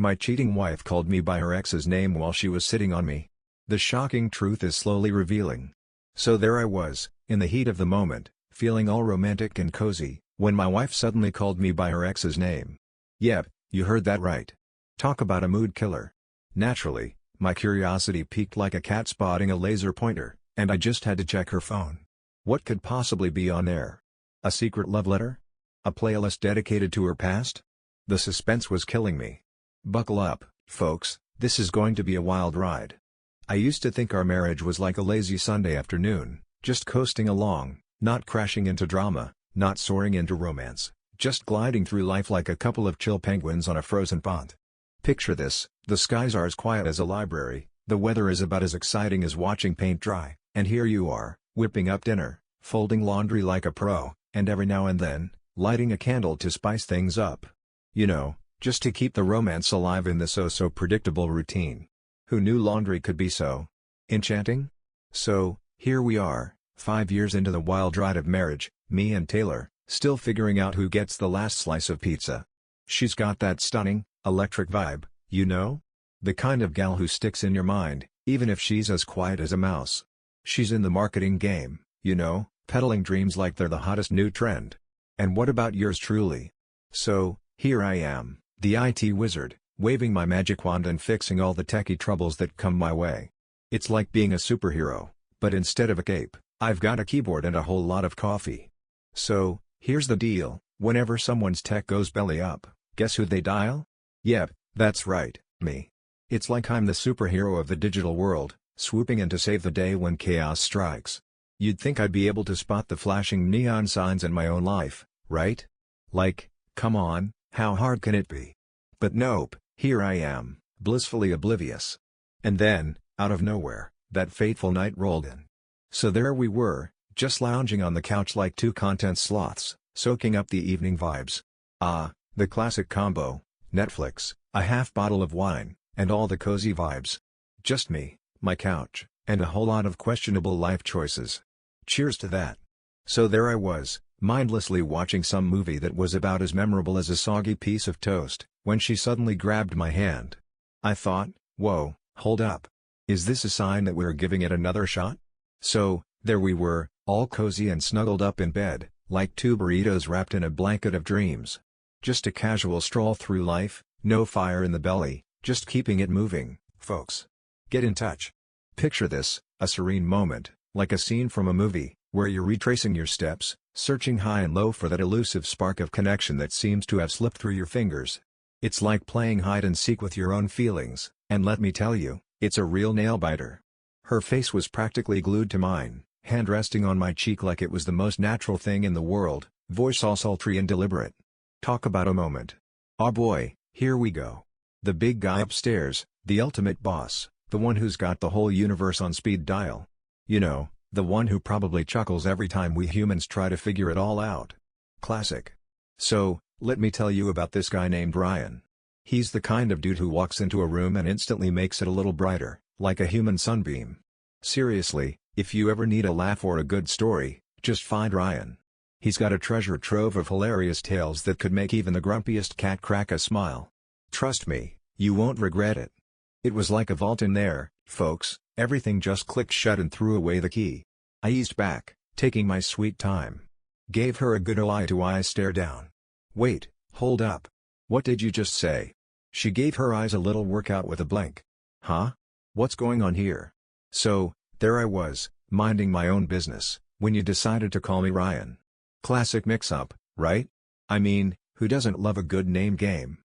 My cheating wife called me by her ex's name while she was sitting on me. The shocking truth is slowly revealing. So there I was, in the heat of the moment, feeling all romantic and cozy, when my wife suddenly called me by her ex's name. Yep, you heard that right. Talk about a mood killer. Naturally, my curiosity peaked like a cat spotting a laser pointer, and I just had to check her phone. What could possibly be on there? A secret love letter? A playlist dedicated to her past? The suspense was killing me. Buckle up, folks, this is going to be a wild ride. I used to think our marriage was like a lazy Sunday afternoon, just coasting along, not crashing into drama, not soaring into romance, just gliding through life like a couple of chill penguins on a frozen pond. Picture this, the skies are as quiet as a library, the weather is about as exciting as watching paint dry, and here you are, whipping up dinner, folding laundry like a pro, and every now and then, lighting a candle to spice things up. You know, just to keep the romance alive in the so predictable routine. Who knew laundry could be so enchanting? So, here we are, 5 years into the wild ride of marriage, me and Taylor, still figuring out who gets the last slice of pizza. She's got that stunning, electric vibe, you know? The kind of gal who sticks in your mind, even if she's as quiet as a mouse. She's in the marketing game, you know, peddling dreams like they're the hottest new trend. And what about yours truly? So, here I am, the IT wizard, waving my magic wand and fixing all the techie troubles that come my way. It's like being a superhero, but instead of a cape, I've got a keyboard and a whole lot of coffee. So, here's the deal, whenever someone's tech goes belly up, guess who they dial? Yep, that's right, me. It's like I'm the superhero of the digital world, swooping in to save the day when chaos strikes. You'd think I'd be able to spot the flashing neon signs in my own life, right? Like, come on, how hard can it be? But nope, here I am, blissfully oblivious. And then, out of nowhere, that fateful night rolled in. So there we were, just lounging on the couch like two content sloths, soaking up the evening vibes. Ah, the classic combo, Netflix, a half bottle of wine, and all the cozy vibes. Just me, my couch, and a whole lot of questionable life choices. Cheers to that. So there I was, mindlessly watching some movie that was about as memorable as a soggy piece of toast, when she suddenly grabbed my hand. I thought, whoa, hold up. Is this a sign that we're giving it another shot? So, there we were, all cozy and snuggled up in bed, like two burritos wrapped in a blanket of dreams. Just a casual stroll through life, no fire in the belly, just keeping it moving, folks. Get in touch. Picture this, a serene moment, like a scene from a movie, where you're retracing your steps, searching high and low for that elusive spark of connection that seems to have slipped through your fingers. It's like playing hide and seek with your own feelings, and let me tell you, it's a real nail-biter. Her face was practically glued to mine, hand resting on my cheek like it was the most natural thing in the world, voice all sultry and deliberate. Talk about a moment. Oh boy, here we go. The big guy upstairs, the ultimate boss, the one who's got the whole universe on speed dial. You know, the one who probably chuckles every time we humans try to figure it all out. Classic. So, let me tell you about this guy named Ryan. He's the kind of dude who walks into a room and instantly makes it a little brighter, like a human sunbeam. Seriously, if you ever need a laugh or a good story, just find Ryan. He's got a treasure trove of hilarious tales that could make even the grumpiest cat crack a smile. Trust me, you won't regret it. It was like a vault in there, folks, everything just clicked shut and threw away the key. I eased back, taking my sweet time. Gave her a good eye-to-eye stare down. Wait, hold up. What did you just say? She gave her eyes a little workout with a blink. Huh? What's going on here? So, there I was, minding my own business, when you decided to call me Ryan. Classic mix-up, right? I mean, who doesn't love a good name game?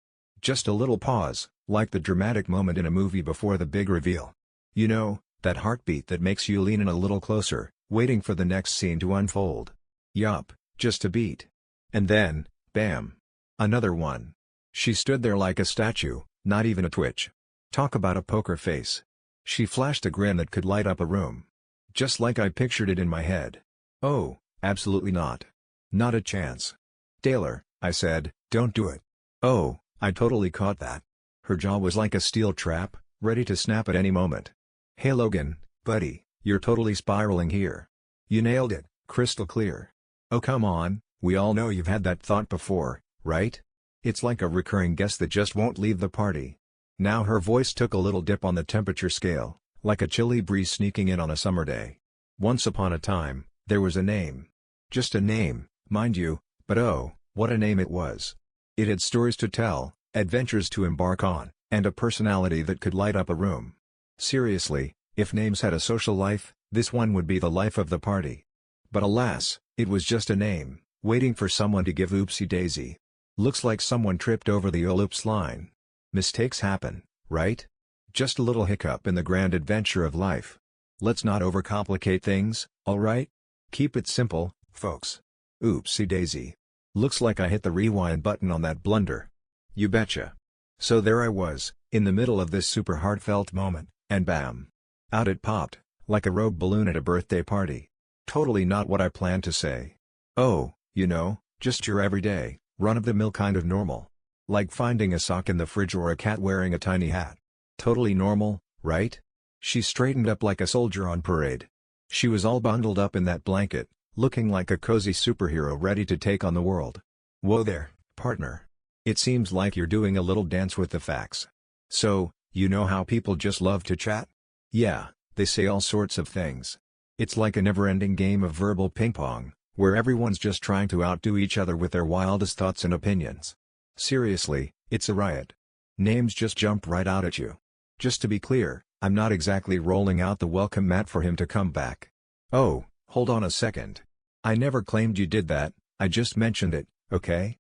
Just a little pause, like the dramatic moment in a movie before the big reveal. You know, that heartbeat that makes you lean in a little closer, waiting for the next scene to unfold. Yup, just a beat. And then, bam. Another one. She stood there like a statue, not even a twitch. Talk about a poker face. She flashed a grin that could light up a room. Just like I pictured it in my head. Oh, absolutely not. Not a chance. Taylor, I said, don't do it. Oh, I totally caught that. Her jaw was like a steel trap, ready to snap at any moment. Hey Logan, buddy, you're totally spiraling here. You nailed it, crystal clear. Oh come on, we all know you've had that thought before, right? It's like a recurring guest that just won't leave the party. Now her voice took a little dip on the temperature scale, like a chilly breeze sneaking in on a summer day. Once upon a time, there was a name. Just a name, mind you, but oh, what a name it was. It had stories to tell, adventures to embark on, and a personality that could light up a room. Seriously, if names had a social life, this one would be the life of the party. But alas, it was just a name, waiting for someone to give oopsie daisy. Looks like someone tripped over the oops line. Mistakes happen, right? Just a little hiccup in the grand adventure of life. Let's not overcomplicate things, alright? Keep it simple, folks. Oopsie daisy. Looks like I hit the rewind button on that blunder. You betcha. So there I was, in the middle of this super heartfelt moment, and bam! Out it popped, like a rogue balloon at a birthday party. Totally not what I planned to say. Oh, you know, just your everyday, run-of-the-mill kind of normal. Like finding a sock in the fridge or a cat wearing a tiny hat. Totally normal, right? She straightened up like a soldier on parade. She was all bundled up in that blanket, looking like a cozy superhero ready to take on the world. Whoa there, partner. It seems like you're doing a little dance with the facts. So, you know how people just love to chat? Yeah, they say all sorts of things. It's like a never-ending game of verbal ping-pong, where everyone's just trying to outdo each other with their wildest thoughts and opinions. Seriously, it's a riot. Names just jump right out at you. Just to be clear, I'm not exactly rolling out the welcome mat for him to come back. Oh, hold on a second. I never claimed you did that, I just mentioned it, okay?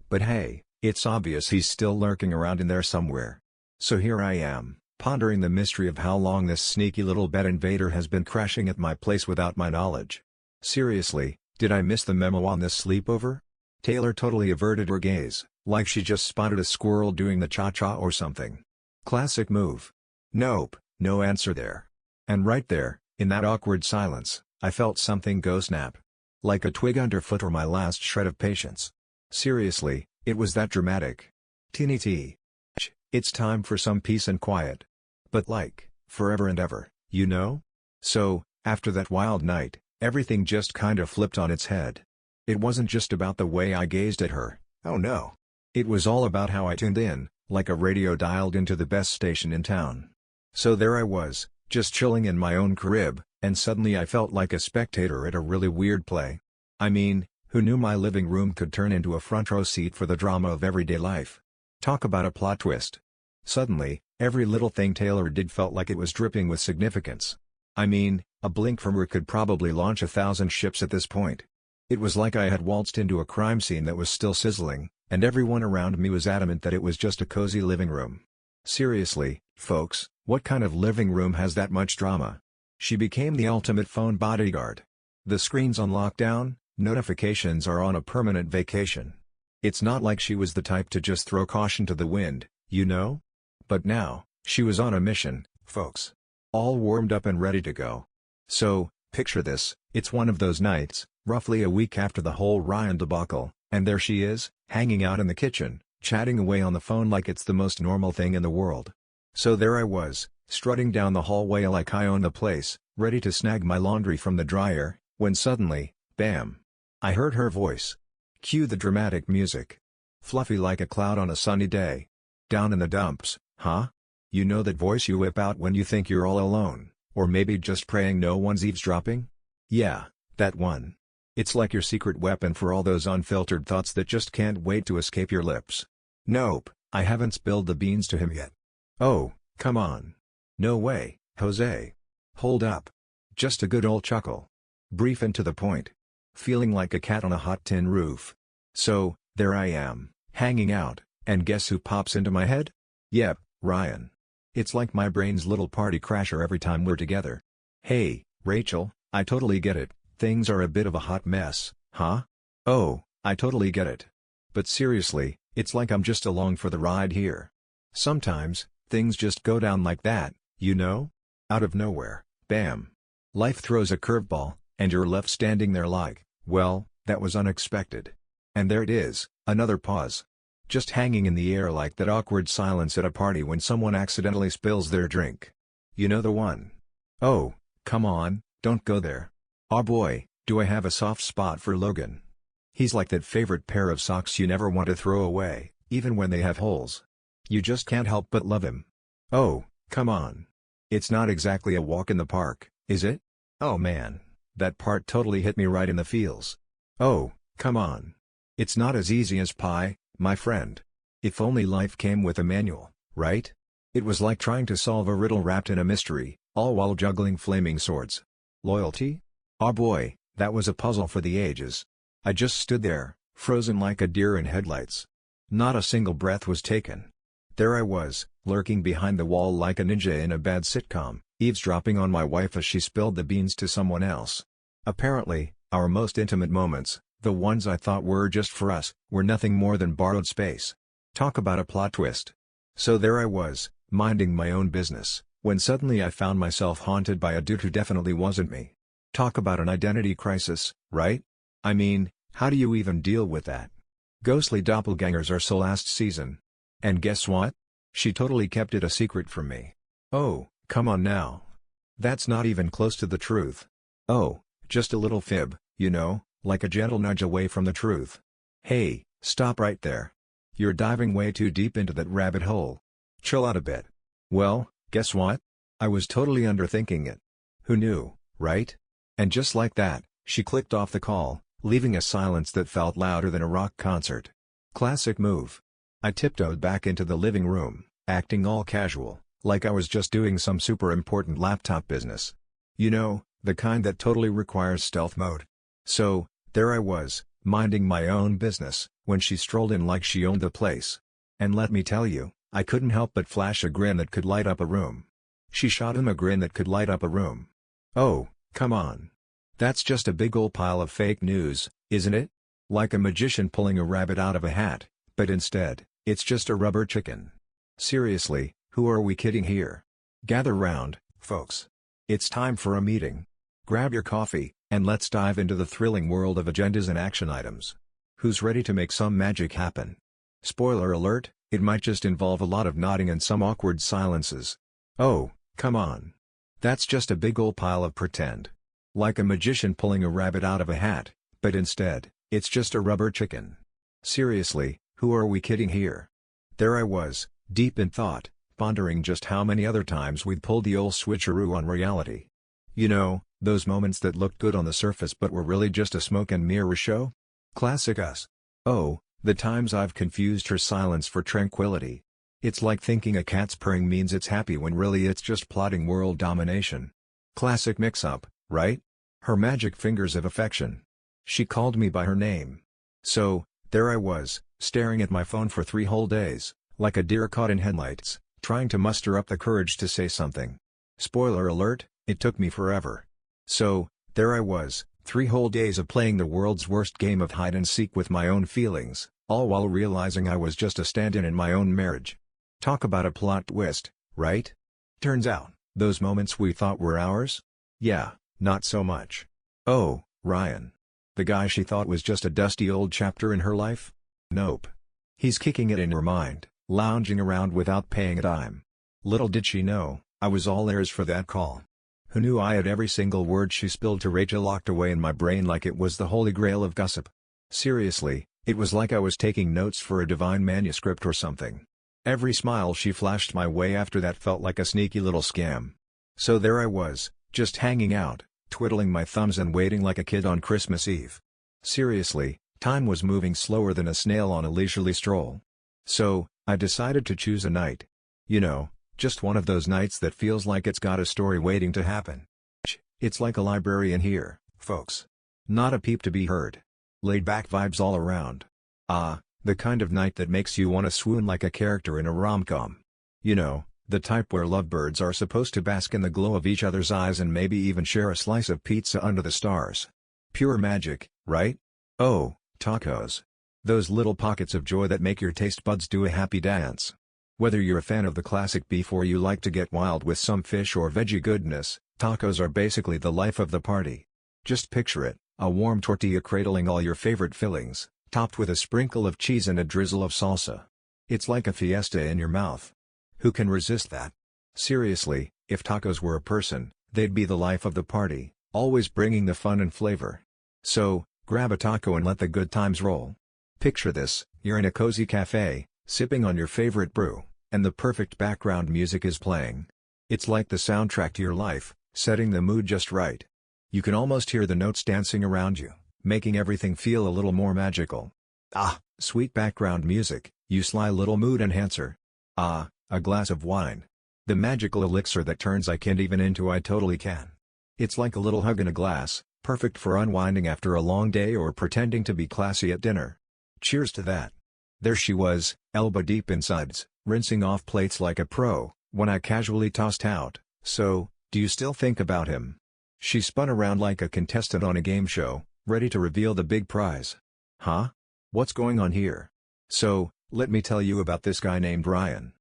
But hey, it's obvious he's still lurking around in there somewhere. So here I am, pondering the mystery of how long this sneaky little bed invader has been crashing at my place without my knowledge. Seriously, did I miss the memo on this sleepover? Taylor totally averted her gaze, like she just spotted a squirrel doing the cha-cha or something. Classic move. Nope, no answer there. And right there, in that awkward silence, I felt something go snap. Like a twig underfoot or my last shred of patience. Seriously, it was that dramatic. Teeny T. It's time for some peace and quiet. But like, forever and ever, you know? So, after that wild night, everything just kind of flipped on its head. It wasn't just about the way I gazed at her, oh no. It was all about how I tuned in, like a radio dialed into the best station in town. So there I was, just chilling in my own crib, and suddenly I felt like a spectator at a really weird play. I mean, who knew my living room could turn into a front row seat for the drama of everyday life? Talk about a plot twist. Suddenly, every little thing Taylor did felt like it was dripping with significance. I mean, a blink from her could probably launch 1,000 ships at this point. It was like I had waltzed into a crime scene that was still sizzling, and everyone around me was adamant that it was just a cozy living room. Seriously, folks, what kind of living room has that much drama? She became the ultimate phone bodyguard. The screen's on lockdown, notifications are on a permanent vacation. It's not like she was the type to just throw caution to the wind, you know? But now, she was on a mission, folks. All warmed up and ready to go. So, picture this, it's one of those nights, roughly a week after the whole Ryan debacle, and there she is, hanging out in the kitchen, chatting away on the phone like it's the most normal thing in the world. So there I was, strutting down the hallway like I own the place, ready to snag my laundry from the dryer, when suddenly, bam! I heard her voice. Cue the dramatic music. Fluffy like a cloud on a sunny day. Down in the dumps, huh? You know that voice you whip out when you think you're all alone, or maybe just praying no one's eavesdropping? Yeah, that one. It's like your secret weapon for all those unfiltered thoughts that just can't wait to escape your lips. Nope, I haven't spilled the beans to him yet. Oh, come on. No way, Jose. Hold up. Just a good old chuckle. Brief and to the point. Feeling like a cat on a hot tin roof. So, there I am, hanging out, and guess who pops into my head? Yep, Ryan. It's like my brain's little party crasher every time we're together. Hey, Rachel, I totally get it, things are a bit of a hot mess, huh? Oh, I totally get it. But seriously, it's like I'm just along for the ride here. Sometimes, things just go down like that, you know? Out of nowhere, bam. Life throws a curveball, and you're left standing there like, well, that was unexpected. And there it is, another pause. Just hanging in the air like that awkward silence at a party when someone accidentally spills their drink. You know the one. Oh, come on, don't go there. Aw boy, do I have a soft spot for Logan. He's like that favorite pair of socks you never want to throw away, even when they have holes. You just can't help but love him. Oh, come on. It's not exactly a walk in the park, is it? Oh man, that part totally hit me right in the feels. Oh, come on. It's not as easy as pie, my friend. If only life came with a manual, right? It was like trying to solve a riddle wrapped in a mystery, all while juggling flaming swords. Loyalty? Oh boy, that was a puzzle for the ages. I just stood there, frozen like a deer in headlights. Not a single breath was taken. There I was, lurking behind the wall like a ninja in a bad sitcom, eavesdropping on my wife as she spilled the beans to someone else. Apparently, our most intimate moments, the ones I thought were just for us, were nothing more than borrowed space. Talk about a plot twist. So there I was, minding my own business, when suddenly I found myself haunted by a dude who definitely wasn't me. Talk about an identity crisis, right? I mean, how do you even deal with that? Ghostly doppelgangers are so last season. And guess what? She totally kept it a secret from me. Oh, come on now. That's not even close to the truth. Oh, just a little fib, you know, like a gentle nudge away from the truth. Hey, stop right there. You're diving way too deep into that rabbit hole. Chill out a bit. Well, guess what? I was totally underthinking it. Who knew, right? And just like that, she clicked off the call, leaving a silence that felt louder than a rock concert. Classic move. I tiptoed back into the living room, acting all casual, like I was just doing some super important laptop business. You know, the kind that totally requires stealth mode. So, there I was, minding my own business, when she strolled in like she owned the place. And let me tell you, I couldn't help but flash a grin that could light up a room. She shot him a grin that could light up a room. Oh, come on. That's just a big ol' pile of fake news, isn't it? Like a magician pulling a rabbit out of a hat, but instead, it's just a rubber chicken. Seriously, who are we kidding here? Gather round, folks. It's time for a meeting. Grab your coffee, and let's dive into the thrilling world of agendas and action items. Who's ready to make some magic happen? Spoiler alert, it might just involve a lot of nodding and some awkward silences. Oh, come on. That's just a big ol' pile of pretend. Like a magician pulling a rabbit out of a hat, but instead, it's just a rubber chicken. Seriously, who are we kidding here? There I was, deep in thought, pondering just how many other times we'd pulled the old switcheroo on reality. You know, those moments that looked good on the surface but were really just a smoke and mirror show? Classic us. Oh, the times I've confused her silence for tranquility. It's like thinking a cat's purring means it's happy when really it's just plotting world domination. Classic mix-up, right? Her magic fingers of affection. She called me by her name. So, there I was, staring at my phone for 3 whole days, like a deer caught in headlights, trying to muster up the courage to say something. Spoiler alert, it took me forever. So, there I was, 3 whole days of playing the world's worst game of hide-and-seek with my own feelings, all while realizing I was just a stand-in my own marriage. Talk about a plot twist, right? Turns out, those moments we thought were ours? Yeah, not so much. Oh, Ryan. The guy she thought was just a dusty old chapter in her life? Nope. He's kicking it in her mind, lounging around without paying a dime. Little did she know, I was all ears for that call. Who knew I had every single word she spilled to Rachel locked away in my brain like it was the holy grail of gossip. Seriously, it was like I was taking notes for a divine manuscript or something. Every smile she flashed my way after that felt like a sneaky little scam. So there I was, just hanging out, twiddling my thumbs and waiting like a kid on Christmas Eve. Seriously, time was moving slower than a snail on a leisurely stroll. So, I decided to choose a night. You know, just one of those nights that feels like it's got a story waiting to happen. It's like a library in here, folks. Not a peep to be heard. Laid-back vibes all around. Ah, the kind of night that makes you want to swoon like a character in a rom-com. You know, the type where lovebirds are supposed to bask in the glow of each other's eyes and maybe even share a slice of pizza under the stars. Pure magic, right? Oh, tacos. Those little pockets of joy that make your taste buds do a happy dance. Whether you're a fan of the classic beef or you like to get wild with some fish or veggie goodness, tacos are basically the life of the party. Just picture it, a warm tortilla cradling all your favorite fillings, topped with a sprinkle of cheese and a drizzle of salsa. It's like a fiesta in your mouth. Who can resist that? Seriously, if tacos were a person, they'd be the life of the party, always bringing the fun and flavor. So, grab a taco and let the good times roll. Picture this, you're in a cozy cafe, sipping on your favorite brew, and the perfect background music is playing. It's like the soundtrack to your life, setting the mood just right. You can almost hear the notes dancing around you, making everything feel a little more magical. Ah, sweet background music, you sly little mood enhancer. Ah, a glass of wine. The magical elixir that turns I can't even into I totally can. It's like a little hug in a glass, perfect for unwinding after a long day or pretending to be classy at dinner. Cheers to that. There she was, elbow deep in suds, rinsing off plates like a pro, when I casually tossed out, "So, do you still think about him?" She spun around like a contestant on a game show, ready to reveal the big prize. Huh? What's going on here? So, let me tell you about this guy named Ryan.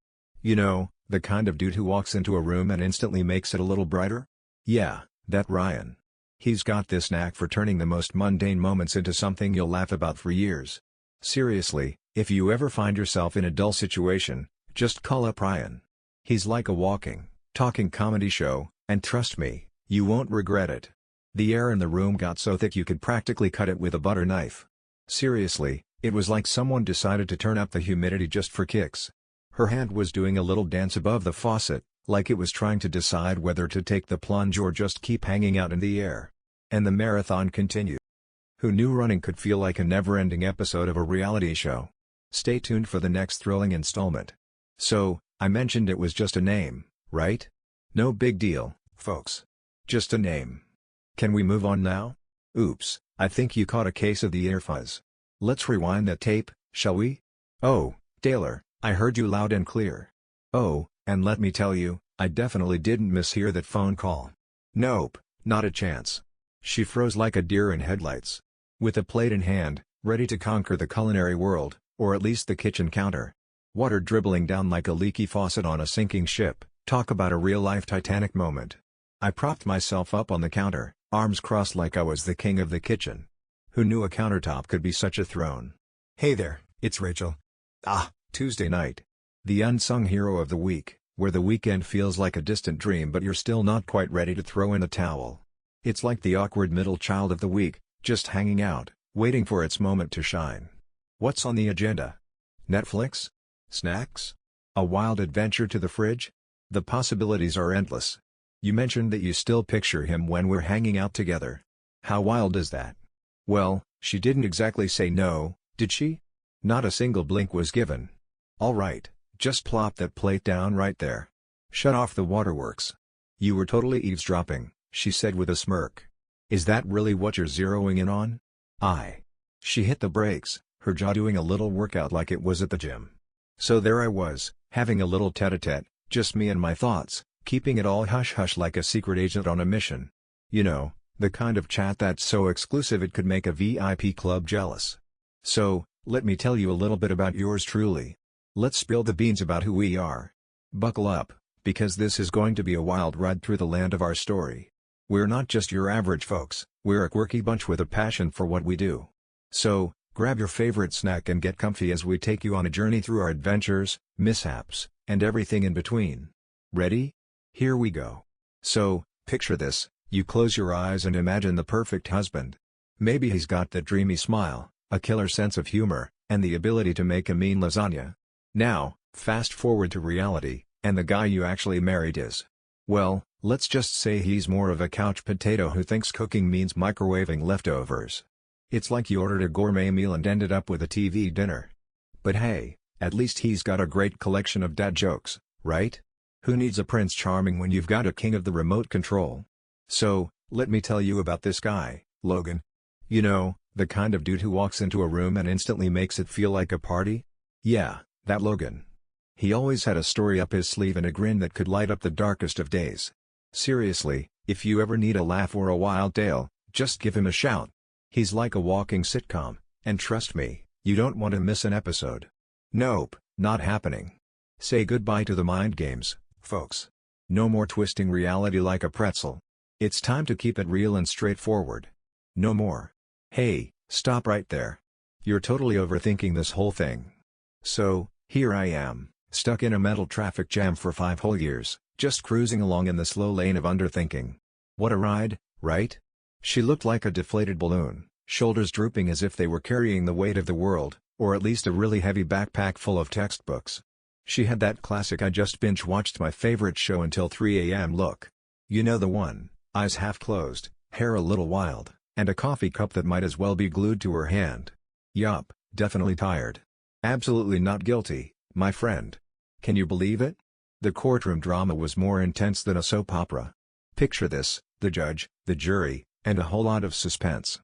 You know, the kind of dude who walks into a room and instantly makes it a little brighter? Yeah, that Ryan. He's got this knack for turning the most mundane moments into something you'll laugh about for years. Seriously, if you ever find yourself in a dull situation, just call up Ryan. He's like a walking, talking comedy show, and trust me, you won't regret it. The air in the room got so thick you could practically cut it with a butter knife. Seriously, it was like someone decided to turn up the humidity just for kicks. Her hand was doing a little dance above the faucet, like it was trying to decide whether to take the plunge or just keep hanging out in the air. And the marathon continued. Who knew running could feel like a never-ending episode of a reality show? Stay tuned for the next thrilling installment. So, I mentioned it was just a name, right? No big deal, folks. Just a name. Can we move on now? Oops, I think you caught a case of the ear fuzz. Let's rewind that tape, shall we? Oh, Taylor, I heard you loud and clear. Oh, and let me tell you, I definitely didn't mishear that phone call. Nope, not a chance. She froze like a deer in headlights. With a plate in hand, ready to conquer the culinary world, or at least the kitchen counter. Water dribbling down like a leaky faucet on a sinking ship, talk about a real-life Titanic moment. I propped myself up on the counter, arms crossed like I was the king of the kitchen. Who knew a countertop could be such a throne? Hey there, it's Rachel. Ah, Tuesday night. The unsung hero of the week, where the weekend feels like a distant dream but you're still not quite ready to throw in a towel. It's like the awkward middle child of the week, just hanging out, waiting for its moment to shine. What's on the agenda? Netflix? Snacks? A wild adventure to the fridge? The possibilities are endless. You mentioned that you still picture him when we're hanging out together. How wild is that? Well, she didn't exactly say no, did she? Not a single blink was given. All right, just plop that plate down right there. Shut off the waterworks. You were totally eavesdropping, she said with a smirk. Is that really what you're zeroing in on? She hit the brakes, her jaw doing a little workout like it was at the gym. So there I was, having a little tete-a-tete, just me and my thoughts, keeping it all hush-hush like a secret agent on a mission. You know, the kind of chat that's so exclusive it could make a VIP club jealous. So, let me tell you a little bit about yours truly. Let's spill the beans about who we are. Buckle up, because this is going to be a wild ride through the land of our story. We're not just your average folks, we're a quirky bunch with a passion for what we do. So, grab your favorite snack and get comfy as we take you on a journey through our adventures, mishaps, and everything in between. Ready? Here we go. So, picture this, you close your eyes and imagine the perfect husband. Maybe he's got that dreamy smile, a killer sense of humor, and the ability to make a mean lasagna. Now, fast forward to reality, and the guy you actually married is, well, let's just say he's more of a couch potato who thinks cooking means microwaving leftovers. It's like you ordered a gourmet meal and ended up with a TV dinner. But hey, at least he's got a great collection of dad jokes, right? Who needs a Prince Charming when you've got a king of the remote control? So, let me tell you about this guy, Logan. You know, the kind of dude who walks into a room and instantly makes it feel like a party? Yeah, that Logan. He always had a story up his sleeve and a grin that could light up the darkest of days. Seriously, if you ever need a laugh or a wild tale, just give him a shout. He's like a walking sitcom, and trust me, you don't want to miss an episode. Nope, not happening. Say goodbye to the mind games, folks. No more twisting reality like a pretzel. It's time to keep it real and straightforward. No more. Hey, stop right there. You're totally overthinking this whole thing. So, here I am, stuck in a mental traffic jam for 5 whole years, just cruising along in the slow lane of underthinking. What a ride, right? She looked like a deflated balloon, shoulders drooping as if they were carrying the weight of the world, or at least a really heavy backpack full of textbooks. She had that classic "I just binge-watched my favorite show until 3 a.m. look. You know the one, eyes half closed, hair a little wild, and a coffee cup that might as well be glued to her hand. Yup, definitely tired. Absolutely not guilty, my friend. Can you believe it? The courtroom drama was more intense than a soap opera. Picture this, the judge, the jury, and a whole lot of suspense.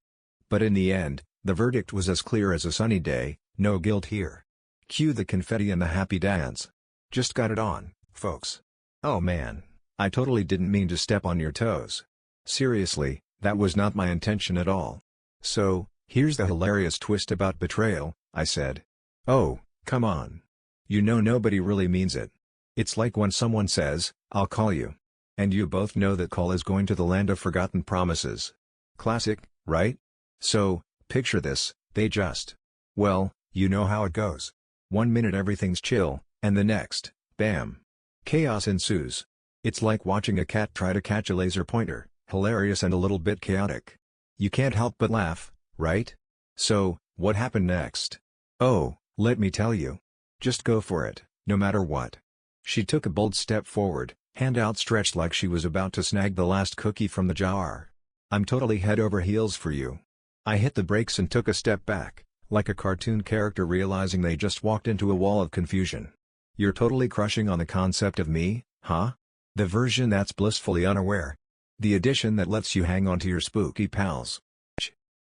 But in the end, the verdict was as clear as a sunny day, no guilt here. Cue the confetti and the happy dance. Just got it on, folks. Oh man, I totally didn't mean to step on your toes. Seriously, that was not my intention at all. So, here's the hilarious twist about betrayal, I said. Oh, come on. You know nobody really means it. It's like when someone says, "I'll call you." And you both know that call is going to the land of forgotten promises. Classic, right? So, picture this, they just... Well, you know how it goes. 1 minute everything's chill, and the next, bam. Chaos ensues. It's like watching a cat try to catch a laser pointer, hilarious and a little bit chaotic. You can't help but laugh, right? So, what happened next? Oh, let me tell you. Just go for it, no matter what. She took a bold step forward, hand outstretched like she was about to snag the last cookie from the jar. I'm totally head over heels for you. I hit the brakes and took a step back, like a cartoon character realizing they just walked into a wall of confusion. You're totally crushing on the concept of me, huh? The version that's blissfully unaware. The edition that lets you hang on to your spooky pals.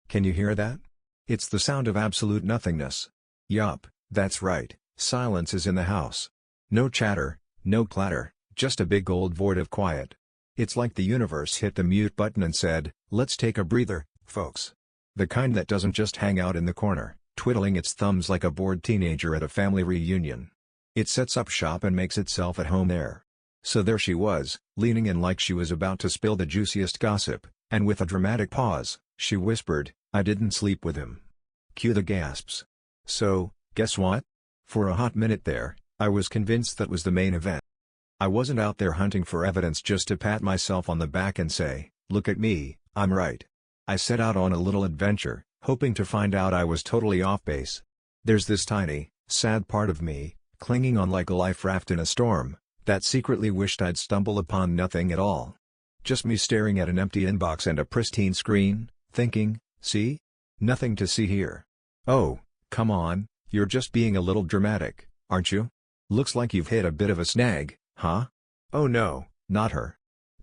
Can you hear that? It's the sound of absolute nothingness. Yup, that's right, silence is in the house. No chatter, no clatter, just a big old void of quiet. It's like the universe hit the mute button and said, "Let's take a breather, folks." The kind that doesn't just hang out in the corner, twiddling its thumbs like a bored teenager at a family reunion. It sets up shop and makes itself at home there. So there she was, leaning in like she was about to spill the juiciest gossip, and with a dramatic pause, she whispered, "I didn't sleep with him." Cue the gasps. So, guess what? For a hot minute there, I was convinced that was the main event. I wasn't out there hunting for evidence just to pat myself on the back and say, "Look at me, I'm right." I set out on a little adventure, hoping to find out I was totally off base. There's this tiny, sad part of me, clinging on like a life raft in a storm, that secretly wished I'd stumble upon nothing at all. Just me staring at an empty inbox and a pristine screen, thinking, see? Nothing to see here. Oh, come on, you're just being a little dramatic, aren't you? Looks like you've hit a bit of a snag, huh? Oh no, not her.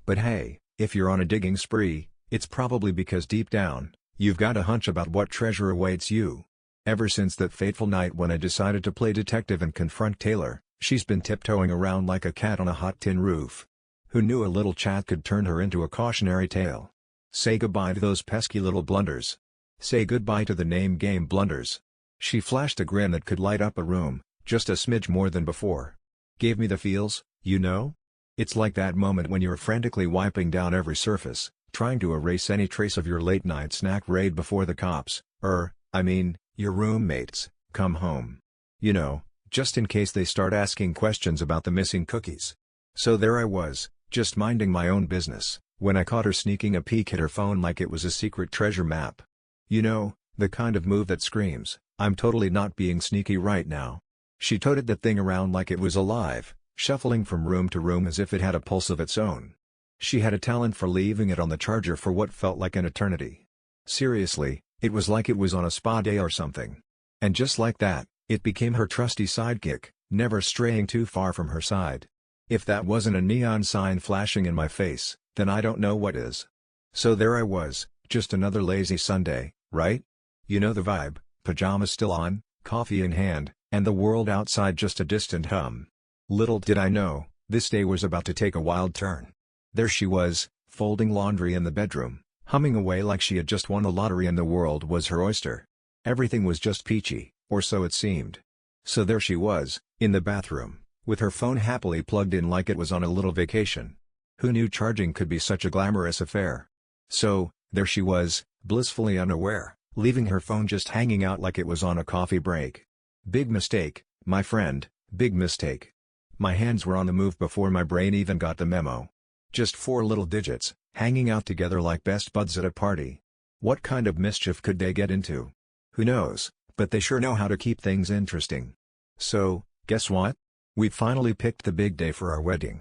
But hey, if you're on a digging spree, it's probably because deep down, you've got a hunch about what treasure awaits you. Ever since that fateful night when I decided to play detective and confront Taylor, she's been tiptoeing around like a cat on a hot tin roof. Who knew a little chat could turn her into a cautionary tale? Say goodbye to those pesky little blunders. Say goodbye to the name game blunders. She flashed a grin that could light up a room, just a smidge more than before. Gave me the feels, you know? It's like that moment when you're frantically wiping down every surface, trying to erase any trace of your late-night snack raid before the cops, your roommates, come home. You know, just in case they start asking questions about the missing cookies. So there I was, just minding my own business, when I caught her sneaking a peek at her phone like it was a secret treasure map. You know, the kind of move that screams, "I'm totally not being sneaky right now." She toted the thing around like it was alive, shuffling from room to room as if it had a pulse of its own. She had a talent for leaving it on the charger for what felt like an eternity. Seriously, it was like it was on a spa day or something. And just like that, it became her trusty sidekick, never straying too far from her side. If that wasn't a neon sign flashing in my face, then I don't know what is. So there I was, just another lazy Sunday, right? You know the vibe, pajamas still on, coffee in hand, and the world outside just a distant hum. Little did I know, this day was about to take a wild turn. There she was, folding laundry in the bedroom, humming away like she had just won the lottery and the world was her oyster. Everything was just peachy, or so it seemed. So there she was, in the bathroom, with her phone happily plugged in like it was on a little vacation. Who knew charging could be such a glamorous affair? So, there she was, blissfully unaware, leaving her phone just hanging out like it was on a coffee break. Big mistake, my friend, big mistake. My hands were on the move before my brain even got the memo. Just 4 little digits, hanging out together like best buds at a party. What kind of mischief could they get into? Who knows, but they sure know how to keep things interesting. So, guess what? We finally picked the big day for our wedding.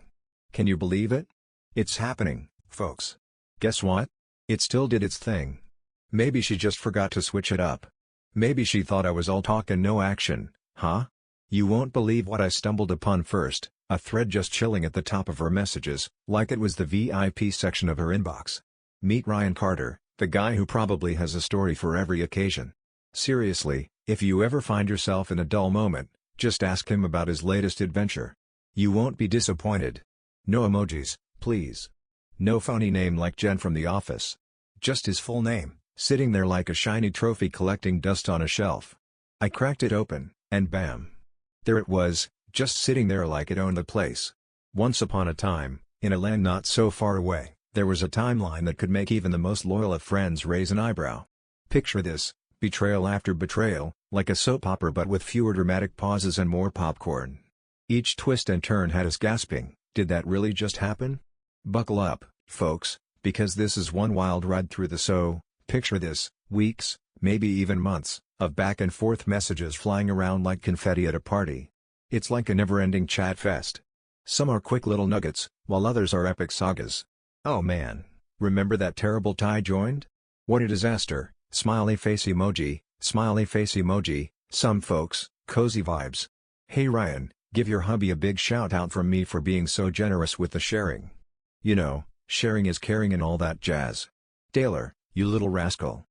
Can you believe it? It's happening, folks. Guess what? It still did its thing. Maybe she just forgot to switch it up. Maybe she thought I was all talk and no action, huh? You won't believe what I stumbled upon first, a thread just chilling at the top of her messages, like it was the VIP section of her inbox. Meet Ryan Carter, the guy who probably has a story for every occasion. Seriously, if you ever find yourself in a dull moment, just ask him about his latest adventure. You won't be disappointed. No emojis, please. No phony name like Jen from The Office. Just his full name, sitting there like a shiny trophy collecting dust on a shelf. I cracked it open, and bam! There it was, just sitting there like it owned the place. Once upon a time, in a land not so far away, there was a timeline that could make even the most loyal of friends raise an eyebrow. Picture this, betrayal after betrayal, like a soap opera but with fewer dramatic pauses and more popcorn. Each twist and turn had us gasping, did that really just happen? Buckle up, folks, because this is one wild ride through the picture this, weeks, maybe even months, of back and forth messages flying around like confetti at a party. It's like a never-ending chat fest. Some are quick little nuggets, while others are epic sagas. Oh man, remember that terrible tie joined? What a disaster, smiley face emoji, some folks, cozy vibes. Hey Ryan, give your hubby a big shout out from me for being so generous with the sharing. You know, sharing is caring and all that jazz. Taylor, you little rascal.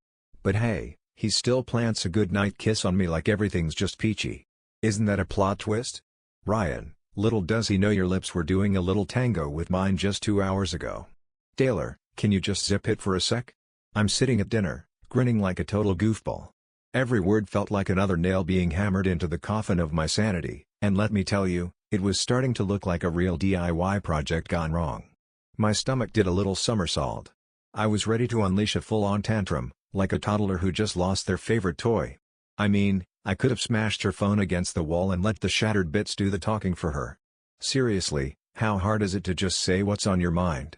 But hey, he still plants a goodnight kiss on me like everything's just peachy. Isn't that a plot twist? Ryan, little does he know your lips were doing a little tango with mine just 2 hours ago. Taylor, can you just zip it for a sec? I'm sitting at dinner, grinning like a total goofball. Every word felt like another nail being hammered into the coffin of my sanity, and let me tell you, it was starting to look like a real DIY project gone wrong. My stomach did a little somersault. I was ready to unleash a full-on tantrum, like a toddler who just lost their favorite toy. I mean, I could have smashed her phone against the wall and let the shattered bits do the talking for her. Seriously, how hard is it to just say what's on your mind?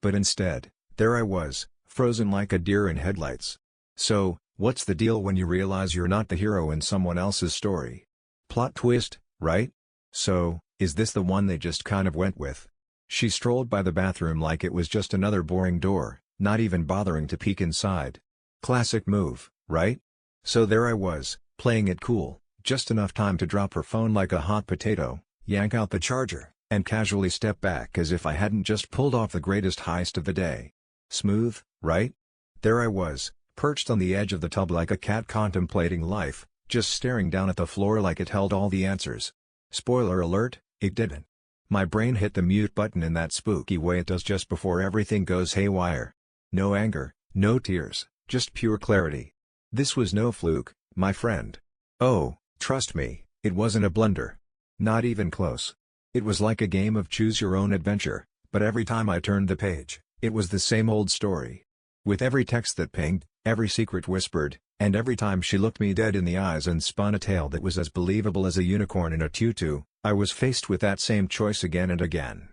But instead, there I was, frozen like a deer in headlights. So, what's the deal when you realize you're not the hero in someone else's story? Plot twist, right? So, is this the one they just kind of went with? She strolled by the bathroom like it was just another boring door, not even bothering to peek inside. Classic move, right? So there I was, playing it cool, just enough time to drop her phone like a hot potato, yank out the charger, and casually step back as if I hadn't just pulled off the greatest heist of the day. Smooth, right? There I was, perched on the edge of the tub like a cat contemplating life, just staring down at the floor like it held all the answers. Spoiler alert, it didn't. My brain hit the mute button in that spooky way it does just before everything goes haywire. No anger, no tears, just pure clarity. This was no fluke, my friend. Oh, trust me, it wasn't a blunder. Not even close. It was like a game of choose your own adventure, but every time I turned the page, it was the same old story. With every text that pinged, every secret whispered, and every time she looked me dead in the eyes and spun a tale that was as believable as a unicorn in a tutu, I was faced with that same choice again and again.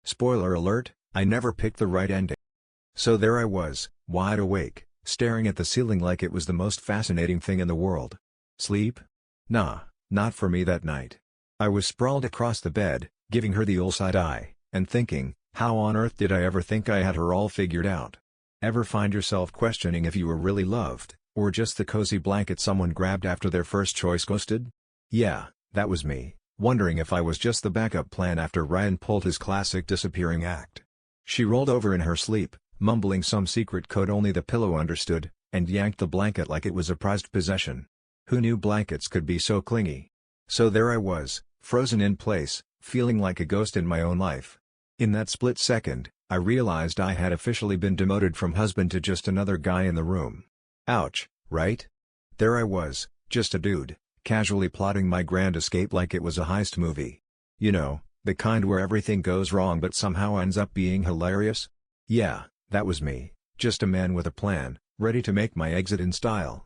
Spoiler alert, I never picked the right ending. So there I was, wide awake, staring at the ceiling like it was the most fascinating thing in the world. Sleep? Nah, not for me that night. I was sprawled across the bed, giving her the old side eye, and thinking, how on earth did I ever think I had her all figured out? Ever find yourself questioning if you were really loved, or just the cozy blanket someone grabbed after their first choice ghosted? Yeah, that was me, wondering if I was just the backup plan after Ryan pulled his classic disappearing act. She rolled over in her sleep, mumbling some secret code only the pillow understood, and yanked the blanket like it was a prized possession. Who knew blankets could be so clingy? So there I was, frozen in place, feeling like a ghost in my own life. In that split second, I realized I had officially been demoted from husband to just another guy in the room. Ouch, right? There I was, just a dude, casually plotting my grand escape like it was a heist movie. You know, the kind where everything goes wrong but somehow ends up being hilarious? Yeah, that was me, just a man with a plan, ready to make my exit in style.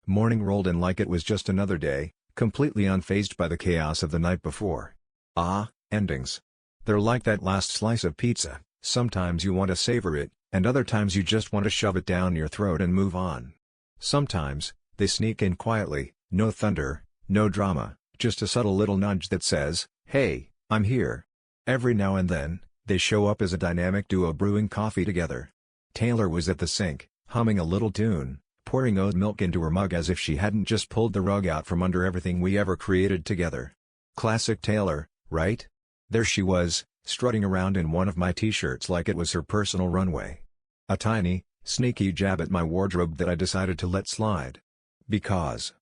Morning rolled in like it was just another day, completely unfazed by the chaos of the night before. Ah, endings. They're like that last slice of pizza, sometimes you want to savor it, and other times you just want to shove it down your throat and move on. Sometimes, they sneak in quietly, no thunder, no drama, just a subtle little nudge that says, Hey, I'm here. Every now and then, they show up as a dynamic duo brewing coffee together. Taylor was at the sink, humming a little tune, pouring oat milk into her mug as if she hadn't just pulled the rug out from under everything we ever created together. Classic Taylor, right? There she was, strutting around in one of my t-shirts like it was her personal runway. A tiny, sneaky jab at my wardrobe that I decided to let slide. Because,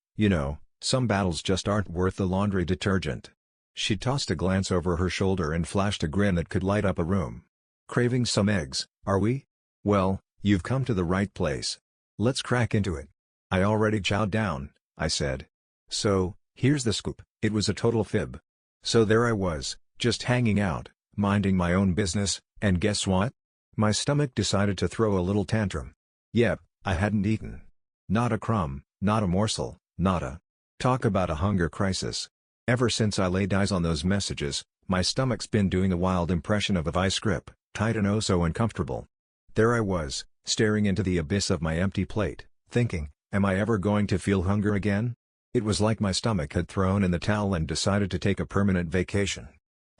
some battles just aren't worth the laundry detergent. She tossed a glance over her shoulder and flashed a grin that could light up a room. Craving some eggs, are we? Well, you've come to the right place. Let's crack into it. I already chowed down, I said. So, here's the scoop, it was a total fib. So there I was, just hanging out, minding my own business, and guess what? My stomach decided to throw a little tantrum. Yep, I hadn't eaten. Not a crumb, not a morsel, nada. Talk about a hunger crisis. Ever since I laid eyes on those messages, my stomach's been doing a wild impression of a vice grip, tight and oh so uncomfortable. There I was, staring into the abyss of my empty plate, thinking, am I ever going to feel hunger again? It was like my stomach had thrown in the towel and decided to take a permanent vacation.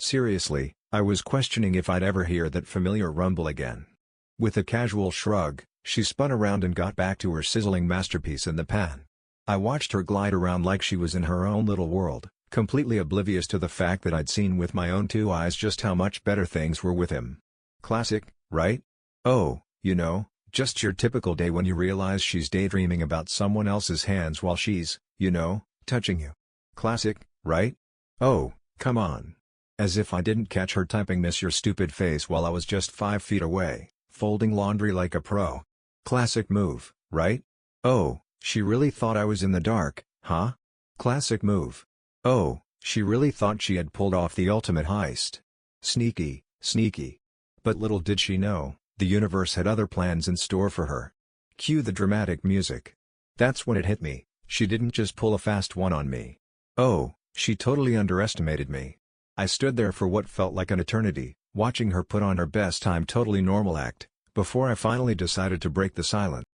Seriously, I was questioning if I'd ever hear that familiar rumble again. With a casual shrug, she spun around and got back to her sizzling masterpiece in the pan. I watched her glide around like she was in her own little world, completely oblivious to the fact that I'd seen with my own two eyes just how much better things were with him. Classic, right? Oh, just your typical day when you realize she's daydreaming about someone else's hands while she's, touching you. Classic, right? Oh, come on. As if I didn't catch her typing "miss your stupid face" while I was just 5 feet away, folding laundry like a pro. Classic move, right? Oh, she really thought I was in the dark, huh? Classic move. Oh, she really thought she had pulled off the ultimate heist. Sneaky, sneaky. But little did she know, the universe had other plans in store for her. Cue the dramatic music. That's when it hit me, she didn't just pull a fast one on me. Oh, she totally underestimated me. I stood there for what felt like an eternity, watching her put on her best time totally normal act, before I finally decided to break the silence.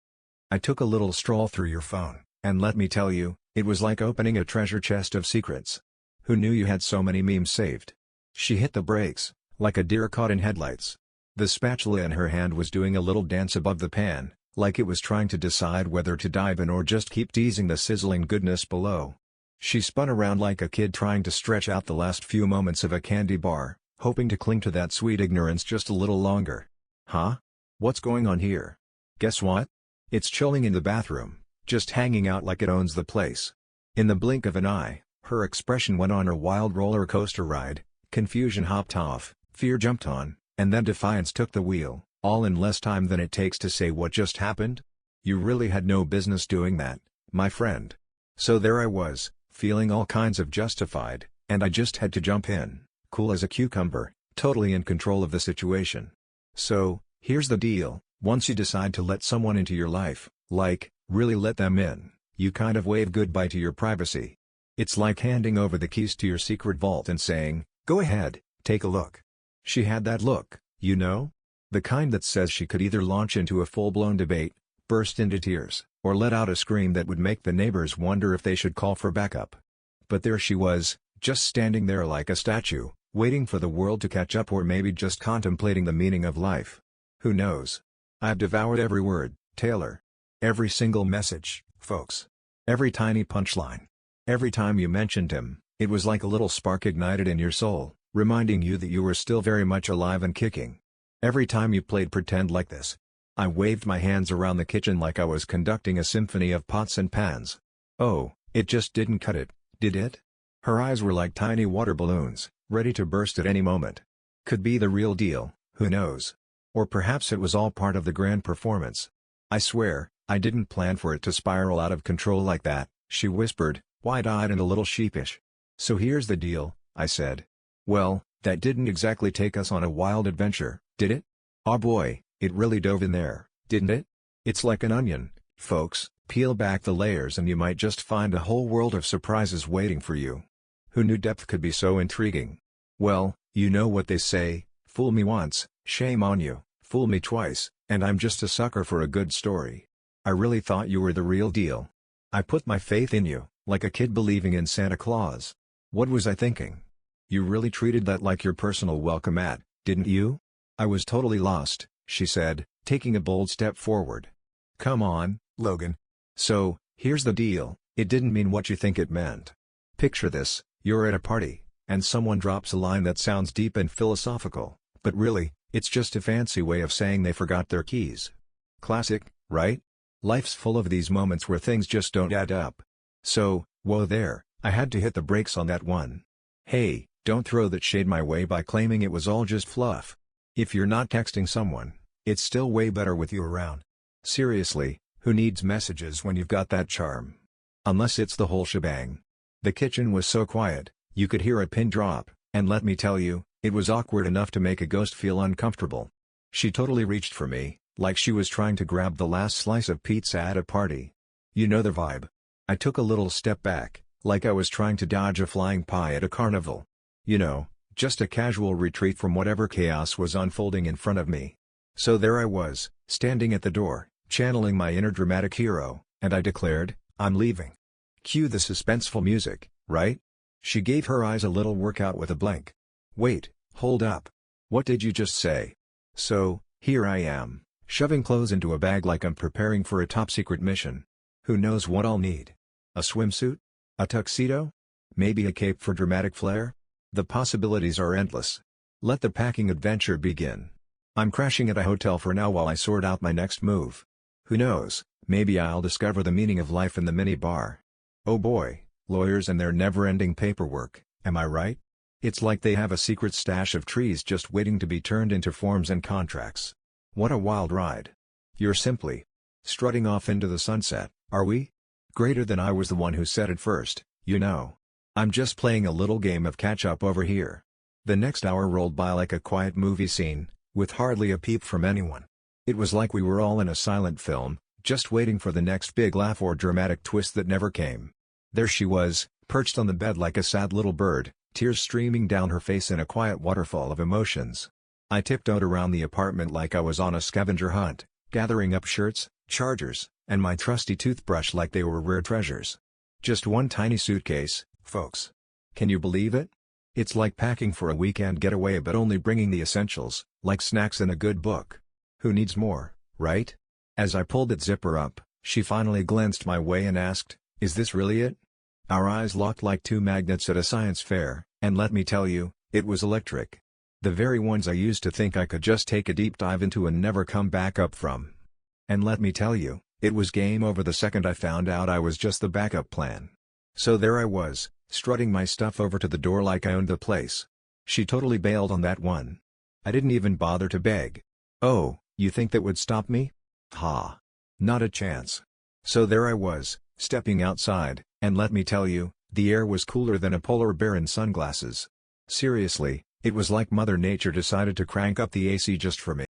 I took a little stroll through your phone, and let me tell you, it was like opening a treasure chest of secrets. Who knew you had so many memes saved? She hit the brakes, like a deer caught in headlights. The spatula in her hand was doing a little dance above the pan, like it was trying to decide whether to dive in or just keep teasing the sizzling goodness below. She spun around like a kid trying to stretch out the last few moments of a candy bar, hoping to cling to that sweet ignorance just a little longer. Huh? What's going on here? Guess what? It's chilling in the bathroom, just hanging out like it owns the place. In the blink of an eye, her expression went on a wild roller coaster ride, confusion hopped off, fear jumped on, and then defiance took the wheel, all in less time than it takes to say what just happened. You really had no business doing that, my friend. So there I was, feeling all kinds of justified, and I just had to jump in, cool as a cucumber, totally in control of the situation. So, here's the deal, once you decide to let someone into your life, really let them in, you kind of wave goodbye to your privacy. It's like handing over the keys to your secret vault and saying, go ahead, take a look. She had that look, the kind that says she could either launch into a full-blown debate, burst into tears, or let out a scream that would make the neighbors wonder if they should call for backup. But there she was, just standing there like a statue, waiting for the world to catch up or maybe just contemplating the meaning of life. Who knows? I've devoured every word, Taylor. Every single message, folks. Every tiny punchline. Every time you mentioned him, it was like a little spark ignited in your soul, reminding you that you were still very much alive and kicking. Every time you played pretend like this. I waved my hands around the kitchen like I was conducting a symphony of pots and pans. Oh, it just didn't cut it, did it? Her eyes were like tiny water balloons, ready to burst at any moment. Could be the real deal, who knows? Or perhaps it was all part of the grand performance. I swear, I didn't plan for it to spiral out of control like that, she whispered, wide-eyed and a little sheepish. So here's the deal, I said. Well, that didn't exactly take us on a wild adventure, did it? Aw boy, it really dove in there, didn't it? It's like an onion, folks, peel back the layers and you might just find a whole world of surprises waiting for you. Who knew depth could be so intriguing? Well, you know what they say, fool me once, shame on you, fool me twice, and I'm just a sucker for a good story. I really thought you were the real deal. I put my faith in you, like a kid believing in Santa Claus. What was I thinking? You really treated that like your personal welcome mat, didn't you? I was totally lost, she said, taking a bold step forward. Come on, Logan. So, here's the deal, it didn't mean what you think it meant. Picture this, you're at a party, and someone drops a line that sounds deep and philosophical, but really, it's just a fancy way of saying they forgot their keys. Classic, right? Life's full of these moments where things just don't add up. So, whoa there, I had to hit the brakes on that one. Hey, don't throw that shade my way by claiming it was all just fluff. If you're not texting someone, it's still way better with you around. Seriously, who needs messages when you've got that charm? Unless it's the whole shebang. The kitchen was so quiet, you could hear a pin drop, and let me tell you, it was awkward enough to make a ghost feel uncomfortable. She totally reached for me, like she was trying to grab the last slice of pizza at a party. You know the vibe. I took a little step back, like I was trying to dodge a flying pie at a carnival. You know, just a casual retreat from whatever chaos was unfolding in front of me. So there I was, standing at the door, channeling my inner dramatic hero, and I declared, I'm leaving. Cue the suspenseful music, right? She gave her eyes a little workout with a blank. Wait, hold up. What did you just say? So, here I am, shoving clothes into a bag like I'm preparing for a top-secret mission. Who knows what I'll need? A swimsuit? A tuxedo? Maybe a cape for dramatic flair? The possibilities are endless. Let the packing adventure begin. I'm crashing at a hotel for now while I sort out my next move. Who knows, maybe I'll discover the meaning of life in the mini-bar. Oh boy, lawyers and their never-ending paperwork, am I right? It's like they have a secret stash of trees just waiting to be turned into forms and contracts. What a wild ride. You're simply strutting off into the sunset, are we? Greater than I was the one who said it first, you know. I'm just playing a little game of catch-up over here. The next hour rolled by like a quiet movie scene, with hardly a peep from anyone. It was like we were all in a silent film, just waiting for the next big laugh or dramatic twist that never came. There she was, perched on the bed like a sad little bird, tears streaming down her face in a quiet waterfall of emotions. I tiptoed around the apartment like I was on a scavenger hunt, gathering up shirts, chargers, and my trusty toothbrush like they were rare treasures. Just one tiny suitcase, folks. Can you believe it? It's like packing for a weekend getaway but only bringing the essentials, like snacks and a good book. Who needs more, right? As I pulled its zipper up, she finally glanced my way and asked, "Is this really it?" Our eyes locked like two magnets at a science fair, and let me tell you, it was electric. The very ones I used to think I could just take a deep dive into and never come back up from. And let me tell you, it was game over the second I found out I was just the backup plan. So there I was, strutting my stuff over to the door like I owned the place. She totally bailed on that one. I didn't even bother to beg. Oh, you think that would stop me? Ha! Not a chance. So there I was, stepping outside, and let me tell you, the air was cooler than a polar bear in sunglasses. Seriously, it was like Mother Nature decided to crank up the AC just for me.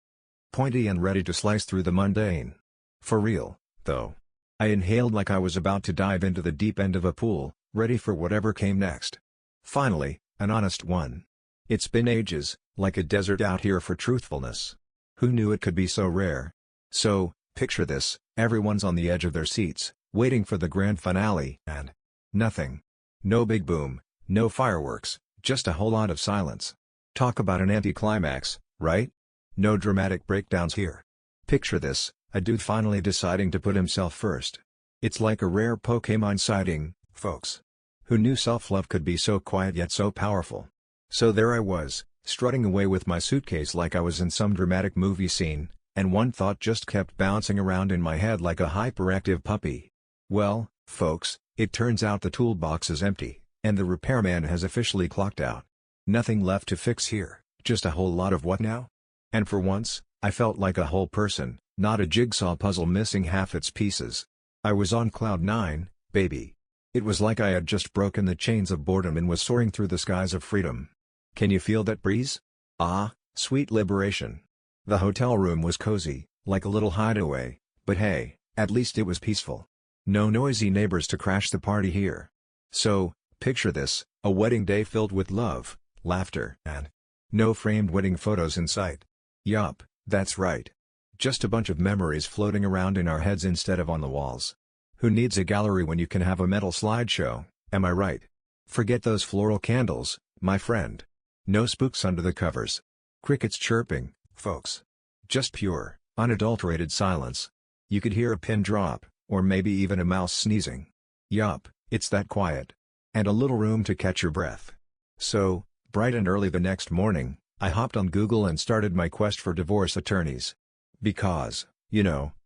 Pointy and ready to slice through the mundane. For real, though. I inhaled like I was about to dive into the deep end of a pool, ready for whatever came next. Finally, an honest one. It's been ages, like a desert out here for truthfulness. Who knew it could be so rare? So, picture this, everyone's on the edge of their seats, waiting for the grand finale, and nothing. No big boom, no fireworks, just a whole lot of silence. Talk about an anticlimax, right? No dramatic breakdowns here. Picture this, a dude finally deciding to put himself first. It's like a rare Pokémon sighting, folks. Who knew self-love could be so quiet yet so powerful? So there I was, strutting away with my suitcase like I was in some dramatic movie scene, and one thought just kept bouncing around in my head like a hyperactive puppy. Well, folks, it turns out the toolbox is empty, and the repairman has officially clocked out. Nothing left to fix here, just a whole lot of what now? And for once, I felt like a whole person, not a jigsaw puzzle missing half its pieces. I was on cloud 9, baby. It was like I had just broken the chains of boredom and was soaring through the skies of freedom. Can you feel that breeze? Ah, sweet liberation. The hotel room was cozy, like a little hideaway, but hey, at least it was peaceful. No noisy neighbors to crash the party here. So, picture this, a wedding day filled with love, laughter, and no framed wedding photos in sight. Yup, that's right. Just a bunch of memories floating around in our heads instead of on the walls. Who needs a gallery when you can have a metal slideshow, am I right? Forget those floral candles, my friend. No spooks under the covers. Crickets chirping, folks. Just pure, unadulterated silence. You could hear a pin drop, or maybe even a mouse sneezing. Yup, it's that quiet. And a little room to catch your breath. So, bright and early the next morning, I hopped on Google and started my quest for divorce attorneys. Because,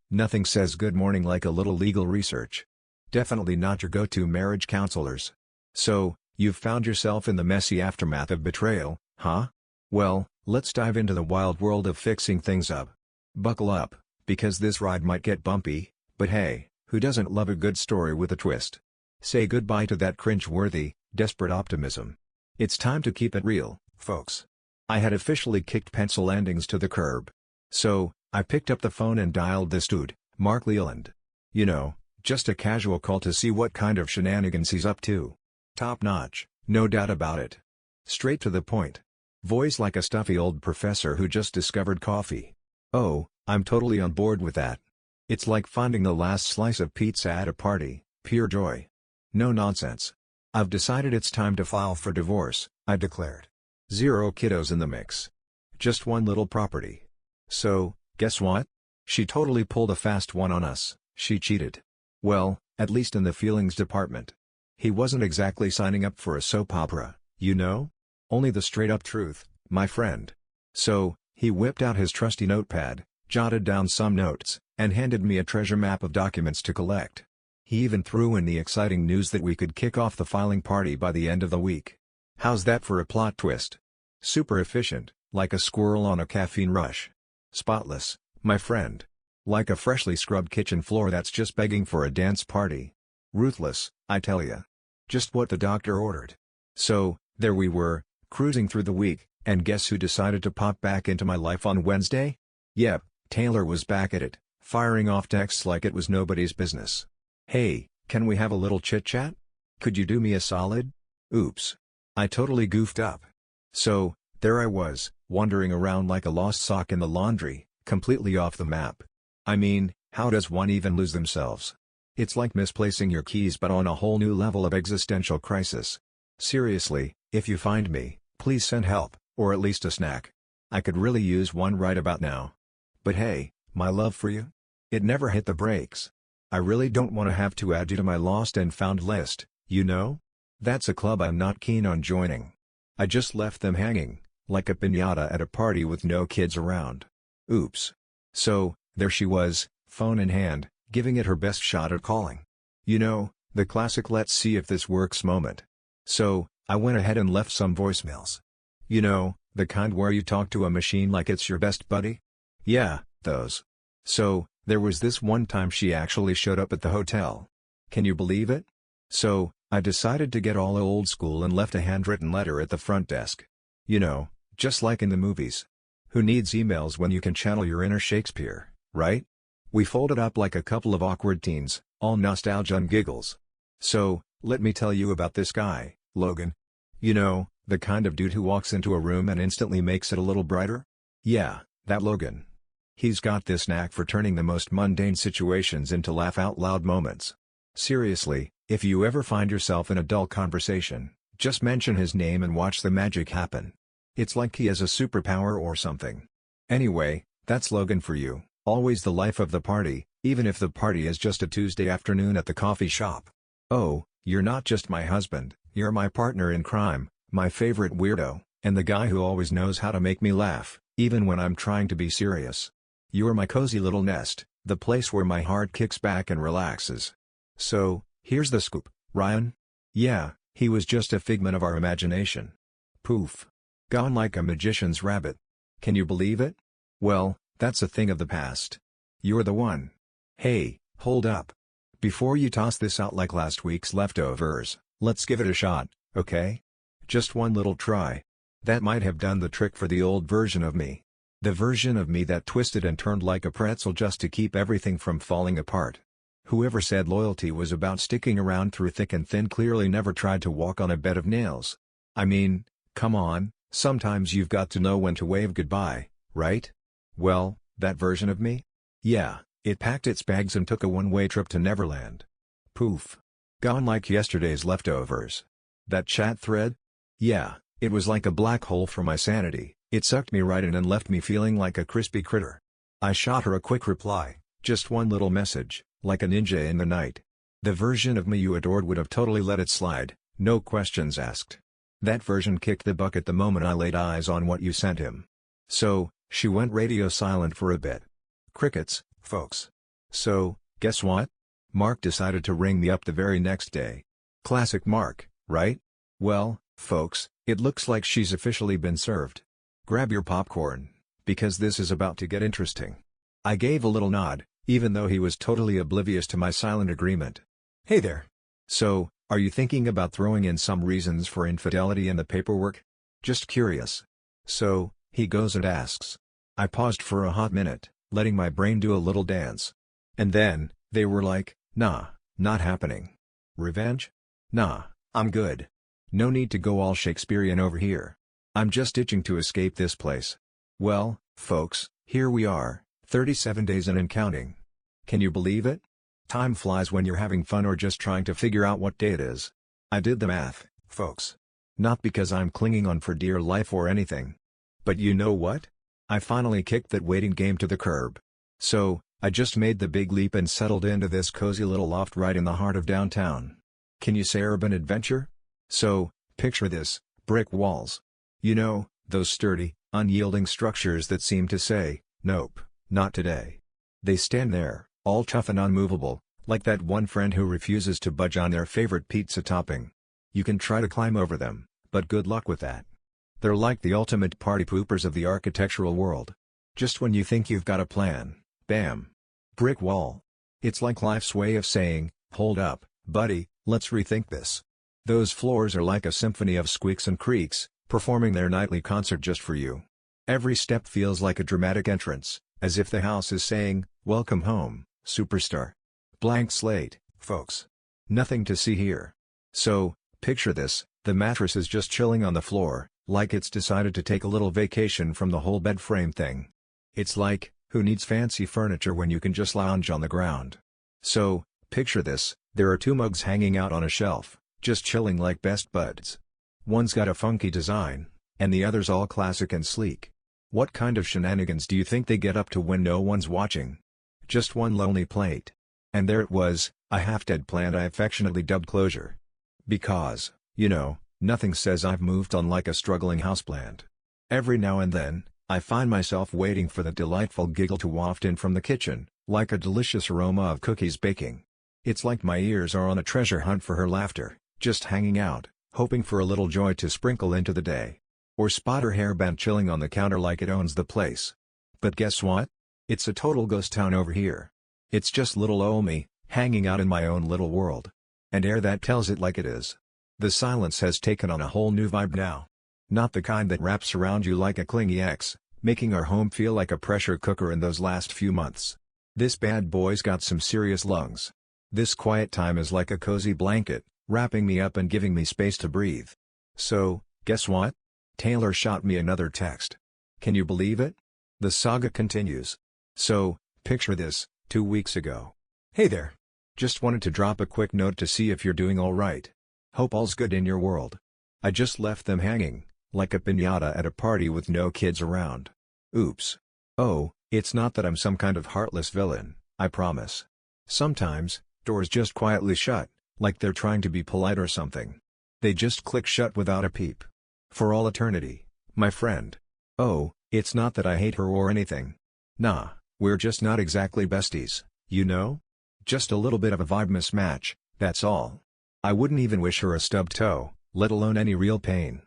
nothing says good morning like a little legal research. Definitely not your go-to marriage counselors. So, you've found yourself in the messy aftermath of betrayal, huh? Well, let's dive into the wild world of fixing things up. Buckle up, because this ride might get bumpy, but hey, who doesn't love a good story with a twist? Say goodbye to that cringe-worthy, desperate optimism. It's time to keep it real, folks. I had officially kicked pencil landings to the curb. So, I picked up the phone and dialed this dude, Mark Leland. Just a casual call to see what kind of shenanigans he's up to. Top notch, no doubt about it. Straight to the point. Voice like a stuffy old professor who just discovered coffee. Oh, I'm totally on board with that. It's like finding the last slice of pizza at a party, pure joy. No nonsense. I've decided it's time to file for divorce, I declared. 0 kiddos in the mix. Just one little property. So, guess what? She totally pulled a fast one on us. She cheated. Well, at least in the feelings department. He wasn't exactly signing up for a soap opera, Only the straight-up truth, my friend. So, he whipped out his trusty notepad, jotted down some notes, and handed me a treasure map of documents to collect. He even threw in the exciting news that we could kick off the filing party by the end of the week. How's that for a plot twist? Super efficient, like a squirrel on a caffeine rush. Spotless, my friend. Like a freshly scrubbed kitchen floor that's just begging for a dance party. Ruthless, I tell ya. Just what the doctor ordered. So, there we were, cruising through the week, and guess who decided to pop back into my life on Wednesday? Yep, Taylor was back at it, firing off texts like it was nobody's business. Hey, can we have a little chit-chat? Could you do me a solid? Oops. I totally goofed up. So, there I was, wandering around like a lost sock in the laundry, completely off the map. I mean, how does one even lose themselves? It's like misplacing your keys but on a whole new level of existential crisis. Seriously, if you find me, please send help, or at least a snack. I could really use one right about now. But hey, my love for you? It never hit the brakes. I really don't want to have to add you to my lost and found list, That's a club I'm not keen on joining. I just left them hanging, like a piñata at a party with no kids around. Oops. So, there she was, phone in hand, giving it her best shot at calling. The classic let's see if this works moment. So, I went ahead and left some voicemails. The kind where you talk to a machine like it's your best buddy? Yeah, those. So, there was this one time she actually showed up at the hotel. Can you believe it? So, I decided to get all old school and left a handwritten letter at the front desk. Just like in the movies. Who needs emails when you can channel your inner Shakespeare, right? We folded up like a couple of awkward teens, all nostalgia and giggles. So, let me tell you about this guy, Logan. The kind of dude who walks into a room and instantly makes it a little brighter? Yeah, that Logan. He's got this knack for turning the most mundane situations into laugh-out-loud moments. Seriously, if you ever find yourself in a dull conversation, just mention his name and watch the magic happen. It's like he has a superpower or something. Anyway, that's Logan for you, always the life of the party, even if the party is just a Tuesday afternoon at the coffee shop. Oh, you're not just my husband, you're my partner in crime, my favorite weirdo, and the guy who always knows how to make me laugh, even when I'm trying to be serious. You're my cozy little nest, the place where my heart kicks back and relaxes. So, here's the scoop, Ryan. Yeah, he was just a figment of our imagination. Poof. Gone like a magician's rabbit. Can you believe it? Well, that's a thing of the past. You're the one. Hey, hold up. Before you toss this out like last week's leftovers, let's give it a shot, okay? Just one little try. That might have done the trick for the old version of me. The version of me that twisted and turned like a pretzel just to keep everything from falling apart. Whoever said loyalty was about sticking around through thick and thin clearly never tried to walk on a bed of nails. I mean, come on, sometimes you've got to know when to wave goodbye, right? Well, that version of me? Yeah, it packed its bags and took a one-way trip to Neverland. Poof. Gone like yesterday's leftovers. That chat thread? Yeah, It was like a black hole for my sanity. It sucked me right in and left me feeling like a crispy critter. I shot her a quick reply, just one little message, like a ninja in the night. The version of me you adored would have totally let it slide, no questions asked. That version kicked the bucket the moment I laid eyes on what you sent him. So, she went radio silent for a bit. Crickets, folks. So, guess what? Mark decided to ring me up the very next day. Classic Mark, right? Well, folks, it looks like she's officially been served. Grab your popcorn, because this is about to get interesting. I gave a little nod, even though he was totally oblivious to my silent agreement. Hey there. So, are you thinking about throwing in some reasons for infidelity in the paperwork? Just curious. So, he goes and asks. I paused for a hot minute, letting my brain do a little dance. And then, they were like, nah, not happening. Revenge? Nah, I'm good. No need to go all Shakespearean over here. I'm just itching to escape this place. Well, folks, here we are, 37 days in and counting. Can you believe it? Time flies when you're having fun or just trying to figure out what day it is. I did the math, folks. Not because I'm clinging on for dear life or anything. But you know what? I finally kicked that waiting game to the curb. So, I just made the big leap and settled into this cozy little loft right in the heart of downtown. Can you say urban adventure? So, picture this, brick walls. You know, those sturdy, unyielding structures that seem to say, nope, not today. They stand there, all tough and unmovable, like that one friend who refuses to budge on their favorite pizza topping. You can try to climb over them, but good luck with that. They're like the ultimate party poopers of the architectural world. Just when you think you've got a plan, bam! Brick wall. It's like life's way of saying, hold up, buddy, let's rethink this. Those floors are like a symphony of squeaks and creaks, performing their nightly concert just for you. Every step feels like a dramatic entrance, as if the house is saying, welcome home, superstar. Blank slate, folks. Nothing to see here. So, picture this, the mattress is just chilling on the floor, like it's decided to take a little vacation from the whole bed frame thing. It's like, who needs fancy furniture when you can just lounge on the ground? So, picture this, there are two mugs hanging out on a shelf, just chilling like best buds. One's got a funky design, and the other's all classic and sleek. What kind of shenanigans do you think they get up to when no one's watching? Just one lonely plate. And there it was, a half-dead plant I affectionately dubbed closure. Because, you know, nothing says I've moved on like a struggling houseplant. Every now and then, I find myself waiting for the delightful giggle to waft in from the kitchen, like a delicious aroma of cookies baking. It's like my ears are on a treasure hunt for her laughter, just hanging out, hoping for a little joy to sprinkle into the day. Or spot her hairband chilling on the counter like it owns the place. But guess what? It's a total ghost town over here. It's just little ol' me, hanging out in my own little world. And air that tells it like it is. The silence has taken on a whole new vibe now. Not the kind that wraps around you like a clingy ex, making our home feel like a pressure cooker in those last few months. This bad boy's got some serious lungs. This quiet time is like a cozy blanket, wrapping me up and giving me space to breathe. So, guess what? Taylor shot me another text. Can you believe it? The saga continues. So, picture this, 2 weeks ago. Hey there. Just wanted to drop a quick note to see if you're doing alright. Hope all's good in your world. I just left them hanging, like a piñata at a party with no kids around. Oops. Oh, it's not that I'm some kind of heartless villain, I promise. Sometimes, doors just quietly shut, like they're trying to be polite or something. They just click shut without a peep. For all eternity, my friend. Oh, it's not that I hate her or anything. Nah, we're just not exactly besties, you know? Just a little bit of a vibe mismatch, that's all. I wouldn't even wish her a stubbed toe, let alone any real pain.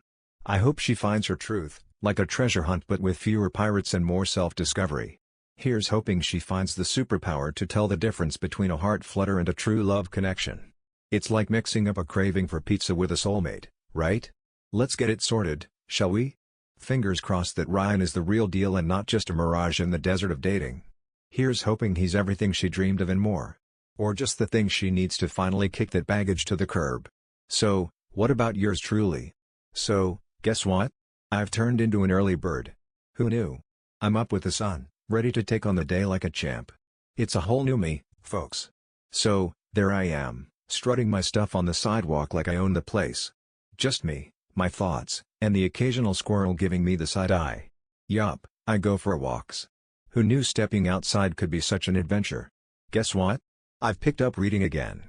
I hope she finds her truth, like a treasure hunt but with fewer pirates and more self-discovery. Here's hoping she finds the superpower to tell the difference between a heart flutter and a true love connection. It's like mixing up a craving for pizza with a soulmate, right? Let's get it sorted, shall we? Fingers crossed that Ryan is the real deal and not just a mirage in the desert of dating. Here's hoping he's everything she dreamed of and more. Or just the thing she needs to finally kick that baggage to the curb. So, what about yours truly? So, guess what? I've turned into an early bird. Who knew? I'm up with the sun, ready to take on the day like a champ. It's a whole new me, folks. So, there I am, strutting my stuff on the sidewalk like I own the place. Just me, my thoughts, And the occasional squirrel giving me the side eye. Yup, I go for walks. Who knew stepping outside could be such an adventure? Guess what? I've picked up reading again.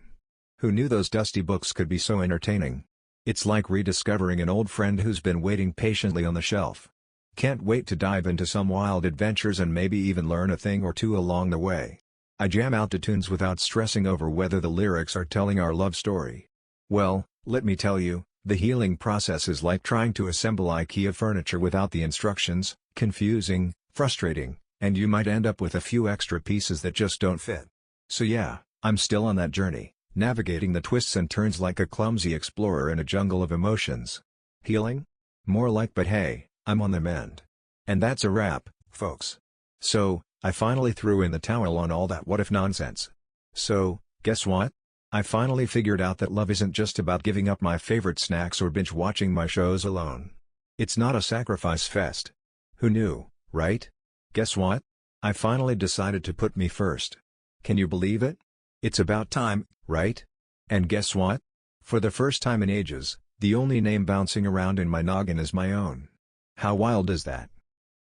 Who knew those dusty books could be so entertaining? It's like rediscovering an old friend who's been waiting patiently on the shelf. Can't wait to dive into some wild adventures and maybe even learn a thing or two along the way. I jam out to tunes without stressing over whether the lyrics are telling our love story. Well, let me tell you, the healing process is like trying to assemble IKEA furniture without the instructions, confusing, frustrating, and you might end up with a few extra pieces that just don't fit. So yeah, I'm still on that journey, navigating the twists and turns like a clumsy explorer in a jungle of emotions. Healing? More like, but hey, I'm on the mend. And that's a wrap, folks. So, I finally threw in the towel on all that what-if nonsense. So, guess what? I finally figured out that love isn't just about giving up my favorite snacks or binge-watching my shows alone. It's not a sacrifice fest. Who knew, right? Guess what? I finally decided to put me first. Can you believe it? It's about time, right? And guess what? For the first time in ages, the only name bouncing around in my noggin is my own. How wild is that?